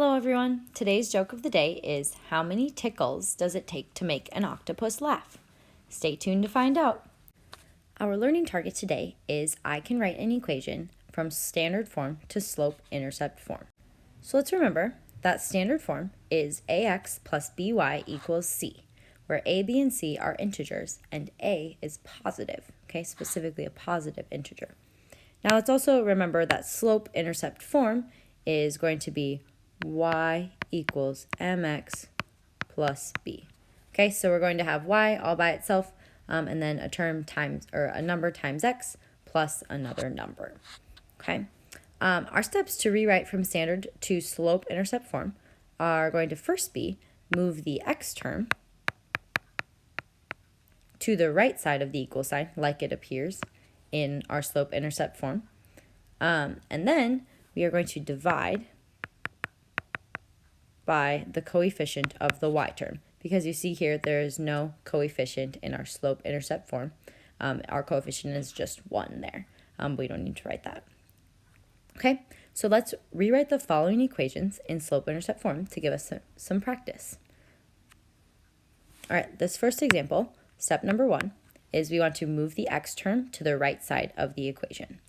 Hello everyone. Today's joke of the day is, how many tickles does it take to make an octopus laugh? Stay tuned to find out. Our learning target today is I can write an equation from standard form to slope-intercept form. So let's remember that standard form is ax plus by equals c, where a, b, and c are integers and a is positive, okay, specifically a positive integer. Now let's also remember that slope-intercept form is going to be y equals mx plus b. Okay, so we're going to have y all by itself, and then a term times, or a number times x plus another number. Okay, our steps to rewrite from standard to slope-intercept form are going to first be move the x term to the right side of the equal sign, like it appears in our slope-intercept form, and then we are going to divide by the coefficient of the y term. Because you see here, there is no coefficient in our slope-intercept form. Our coefficient is just 1 there. We don't need to write that. Okay, so let's rewrite the following equations in slope-intercept form to give us some practice. All right, this first example, step number 1, is we want to move the x term to the right side of the equation.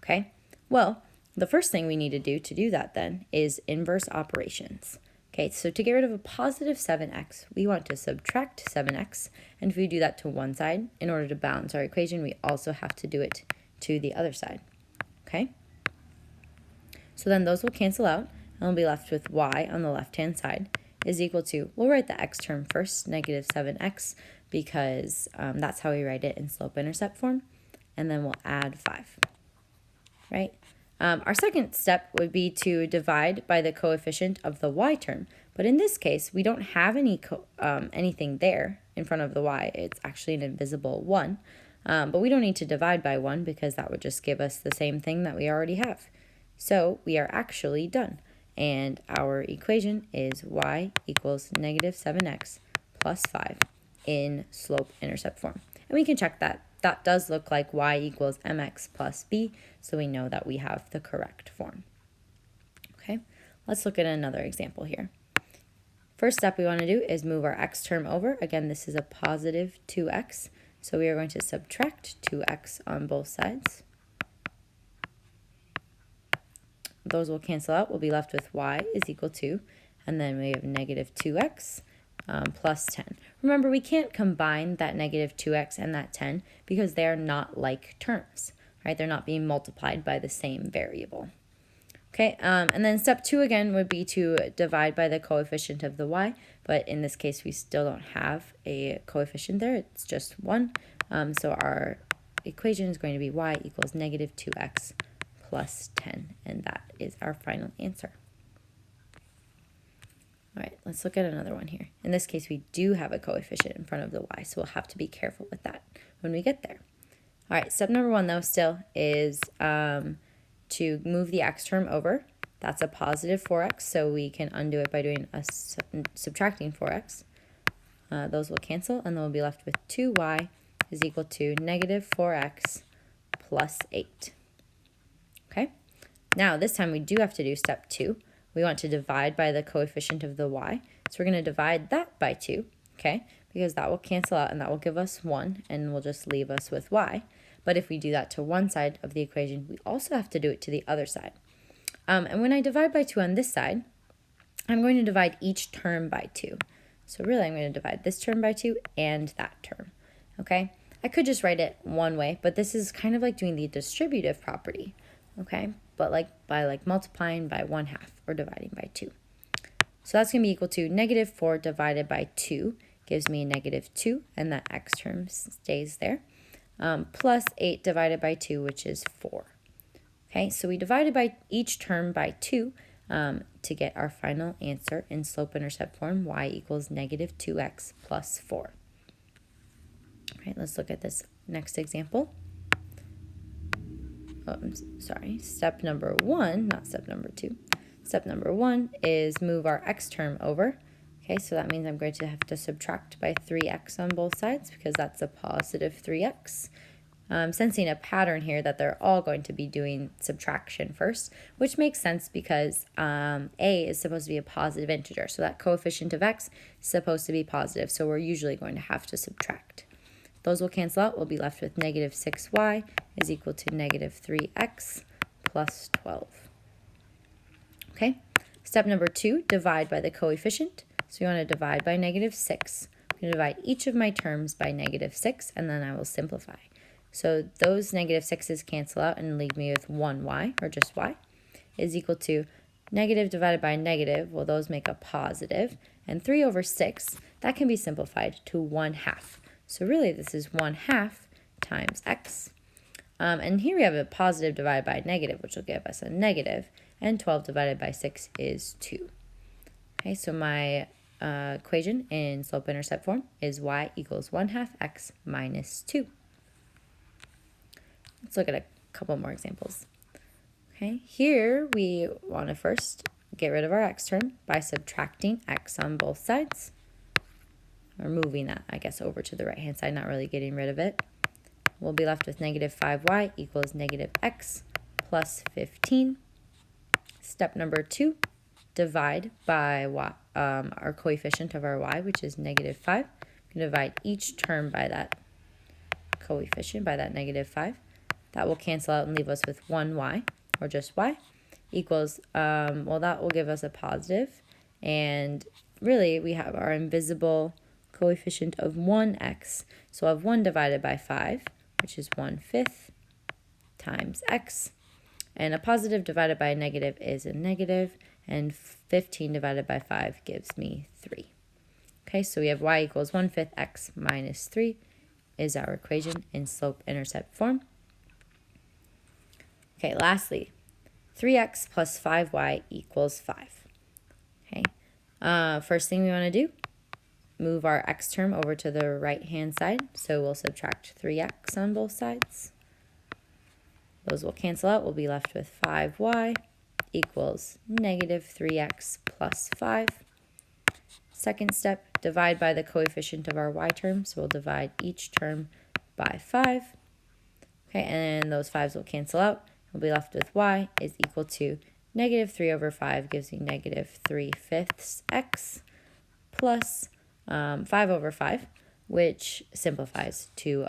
Okay, well, the first thing we need to do that then is inverse operations. Okay, so to get rid of a positive 7x, we want to subtract 7x, and if we do that to one side, in order to balance our equation, we also have to do it to the other side. Okay, so then those will cancel out, and we'll be left with y on the left-hand side is equal to, we'll write the x term first, negative 7x, because that's how we write it in slope-intercept form, and then we'll add 5, right? Our second step would be to divide by the coefficient of the y term, but in this case, we don't have anything there in front of the y. It's actually an invisible 1, but we don't need to divide by 1 because that would just give us the same thing that we already have. So we are actually done, and our equation is y equals negative 7x plus 5 in slope-intercept form. And we can check that. That does look like y equals mx plus b, so we know that we have the correct form. Okay, let's look at another example here. First step we want to do is move our x term over. Again, this is a positive 2x, so we are going to subtract 2x on both sides. Those will cancel out. We'll be left with y is equal to, and then we have negative 2x plus 10. Remember, we can't combine that negative 2x and that 10 because they are not like terms, right? They're not being multiplied by the same variable. Okay, and then step 2 again would be to divide by the coefficient of the y, but in this case we still don't have a coefficient there, it's just 1. So our equation is going to be y equals negative 2x plus 10, and that is our final answer. All right, let's look at another one here. In this case, we do have a coefficient in front of the y, so we'll have to be careful with that when we get there. All right, step number 1, though, still is to move the x term over. That's a positive 4x, so we can undo it by doing subtracting 4x. Those will cancel, and then we'll be left with 2y is equal to negative 4x plus 8. Okay, now this time we do have to do step 2. We want to divide by the coefficient of the y. So we're going to divide that by 2, okay, because that will cancel out and that will give us 1 and will just leave us with y. But if we do that to one side of the equation, we also have to do it to the other side. And when I divide by 2 on this side, I'm going to divide each term by 2. So really I'm going to divide this term by 2 and that term, okay? I could just write it one way, but this is kind of like doing the distributive property, okay? But by multiplying by 1/2 or dividing by 2. So that's going to be equal to negative 4 divided by 2 gives me negative 2, and that x term stays there, plus 8 divided by 2, which is 4. Okay, so we divided by each term by 2 to get our final answer in slope-intercept form, y equals negative 2x plus 4. All right, let's look at this next example. Step number 1, not step number 2. Step number 1 is move our x term over. Okay, so that means I'm going to have to subtract by 3x on both sides because that's a positive 3x. sensing a pattern here that they're all going to be doing subtraction first, which makes sense because a is supposed to be a positive integer. So that coefficient of x is supposed to be positive. So we're usually going to have to subtract. Those will cancel out. We'll be left with negative 6y is equal to negative 3x plus 12. Okay. Step number 2, divide by the coefficient. So we want to divide by negative 6. I'm going to divide each of my terms by negative 6, and then I will simplify. So those negative 6's cancel out and leave me with 1y, or just y, is equal to negative divided by negative. Well, those make a positive. And 3 over 6, that can be simplified to 1/2. So really, this is 1/2 times x. And here we have a positive divided by negative, which will give us a negative. And 12 divided by 6 is 2. Okay, so my equation in slope-intercept form is y equals 1/2 x minus 2. Let's look at a couple more examples. Okay, here we want to first get rid of our x term by subtracting x on both sides. Or moving that, I guess, over to the right-hand side, not really getting rid of it. We'll be left with negative 5y equals negative x plus 15. Step number 2, divide by y, our coefficient of our y, which is negative 5. We can divide each term by that coefficient, by that negative 5. That will cancel out and leave us with 1y, or just y, equals, well, that will give us a positive. And really, we have our invisible coefficient of 1x. So we'll have 1 divided by 5, which is 1/5 times x. And a positive divided by a negative is a negative, and 15 divided by 5 gives me 3. Okay, so we have y equals 1/5 x minus 3 is our equation in slope-intercept form. Okay, lastly, 3x plus 5y equals 5. Okay, first thing we want to do, move our x term over to the right-hand side. So we'll subtract 3x on both sides. Those will cancel out. We'll be left with 5y equals negative 3x plus 5. Second step, divide by the coefficient of our y term. So we'll divide each term by 5. Okay, and those 5's will cancel out. We'll be left with y is equal to negative 3 over 5 gives me negative 3/5 x plus 5 over 5, which simplifies to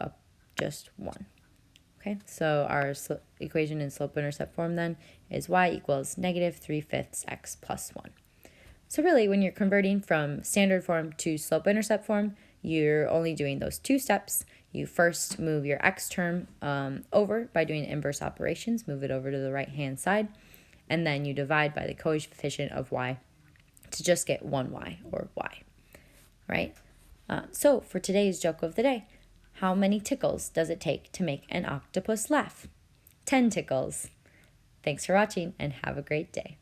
just 1. Okay, so our equation in slope-intercept form then is y equals negative 3/5 x plus 1. So really, when you're converting from standard form to slope-intercept form, you're only doing those 2 steps. You first move your x term over by doing inverse operations, move it over to the right-hand side, and then you divide by the coefficient of y to just get 1y, or y, right? So for today's joke of the day, how many tickles does it take to make an octopus laugh? 10 tickles. Thanks for watching, and have a great day.